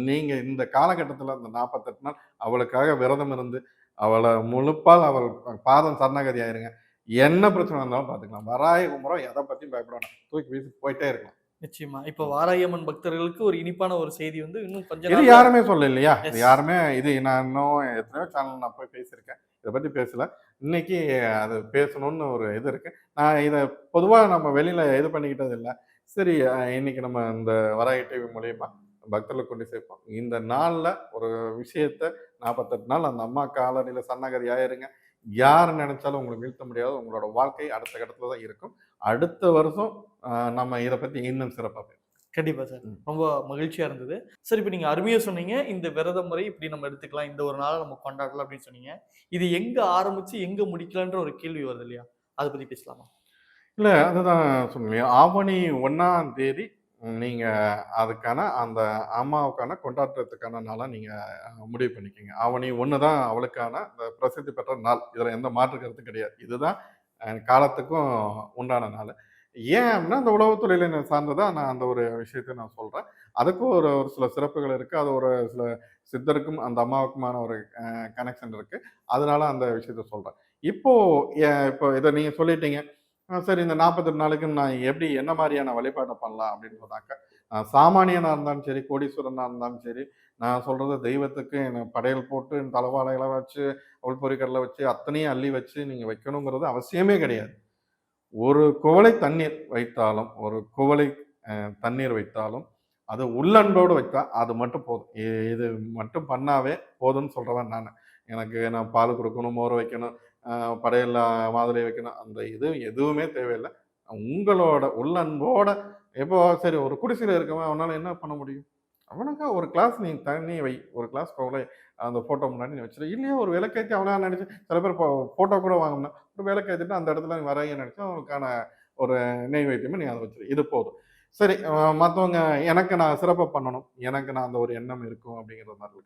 நீங்க இந்த காலகட்டத்துல அந்த 48 நாள் அவளுக்காக விரதம் இருந்து, அவள முழுப்பால் அவள் பாதம் சரணாகதி ஆயிருங்க. என்ன பிரச்சனை வந்தாலும் பார்த்துக்கலாம். வராஹி கும்புறோம் எத பத்தியும் பயப்பட வேண்டாம். தூக்கி வீசிட்டு போயிட்டே இருக்கலாம். நிச்சயமா. இப்ப வாராகி அம்மன் பக்தர்களுக்கு ஒரு இனிப்பான ஒரு செய்தி வந்து இன்னும் கொஞ்ச இது நாள்ல யாருமே சொல்லல இல்லையா? இது எஸ். யாருமே இது நான் இன்னும் எத்தனையோ சேனல் நான் போய் பேசியிருக்கேன். இத பத்தி பேசல. இன்னைக்கு அது பேசணும்னு ஒரு இது இருக்கு. நான் இத பொதுவா நம்ம வெளியில இது பண்ணிக்கிட்டது இல்ல. சரி இன்னைக்கு நம்ம இந்த வராகி டிவி மூலியமா பக்தர்களுக்கு கொண்டு சேர்ப்போம். இந்த நாள்ல ஒரு விஷயத்த 48 நாள் அந்த அம்மா காலடியில சரணாகதி ஆயிருங்க. யார் நெனச்சாலும் உங்கள வீழ்த்த முடியாது. உங்களோட வாழ்க்கை அடுத்த கட்டத்துல தான் இருக்கும். அடுத்த வருஷம் நம்ம இத பத்தி இன்னும் சிறப்பா பேசுவோம். கண்டிப்பா சார். ம். ரொம்ப மகிழ்ச்சியா இருந்தது. சார் இப்ப நீங்க அருமையா சொன்னீங்க. இந்த விரத முறை இப்படி நம்ம எடுத்துக்கலாம். இந்த ஒரு நாள நம்ம கொண்டாடலாம் அப்படின்னு சொன்னீங்க. இது எங்க ஆரம்பிச்சு, எங்க முடிக்கலான்ற ஒரு கேள்வி வருது இல்லையா? அத பத்தி பேசலாமா? இல்ல அதுதான் சொன்னேன். ஆவணி 1ஆம் தேதி நீங்க அதுக்கான அந்த அம்மாவுக்கான கொண்டாட்டத்துக்கான நாளா நீங்க முடிவு பண்ணிக்கங்க. ஆவணி 1 தான் அவளுக்கான அந்த பிரசித்தி பெற்ற நாள். இதுல எந்த மாற்று கருத்தும் கிடையாது. இதுதான் காலத்துக்கும் உண்டான நாளு. ஏன் அப்டின்னா, அந்த உழவு தொழிலினை சார்ந்ததா நான் அந்த ஒரு விஷயத்த நான் சொல்றேன். அதுக்கும் ஒரு ஒரு சில சிறப்புகள் இருக்கு. அது ஒரு சில சித்தருக்கும், அந்த அம்மாவுக்குமான ஒரு கனெக்ஷன் இருக்கு. அதனால அந்த விஷயத்த சொல்றேன். இப்போ இப்போ இத நீங்க சொல்லிட்டீங்க. சரி இந்த 48 நாளுக்கு நான் எப்படி என்ன மாரியான வழிபாட்ட பண்ணலாம் அப்படின்னு சொன்னாக்க, சாமானியனா இருந்தாலும் சரி, கோடீஸ்வரனா இருந்தாலும் சரி, நான் சொல்றது தெய்வத்துக்கு படையல் போட்டு தலவாழைலாம் வச்சு, அவல் பொரி கடல வச்சு, அத்தனையும் அள்ளி வச்சு நீங்க வைக்கணுங்கிறது அவசியமே கிடையாது. ஒரு குவளை தண்ணீர் வைத்தாலும், ஒரு குவளை தண்ணீர் வைத்தாலும், அது உள்ளன்போடு வைத்தா அது மட்டும் போதும். இது மட்டும் பண்ணாவே போதும்ன்னு சொல்றவன் நானு. எனக்கு நான் பால் குடுக்கணும், மோர் வைக்கணும், அ படையல்ல மாதுளை வைக்கணும். அந்த இது எதுவுமே தேவையில்ல. உங்களோட உள்ளன்போட இப்போ சரி ஒரு குடிசையில இருக்கவன் அவனால என்ன பண்ண முடியும்? அவனுக்கு ஒரு கிளாஸ் நீ தண்ணி வை. ஒரு கிளாஸ் குவளை அந்த ஃபோட்டோ முன்னாடி நீ வச்சுரு. இல்லையா ஒரு விளக்கேத்தி அவனா நெனச்சு சில பேர் ஃபோட்டோ கூட வாங்கணும்னா, ஒரு விளக்கேத்திட்டு அந்த இடத்துல நீ வராகின்னு நெனச்சா அவனுக்கான ஒரு நெய்வேத்தியமா நீ அத வச்சுரு. இது போதும். சரி மத்தவங்க எனக்கு நான் சிறப்பா பண்ணணும். எனக்கு நான் அந்த ஒரு எண்ணம் இருக்கும் அப்படிங்கிற மாரி இருக்கு.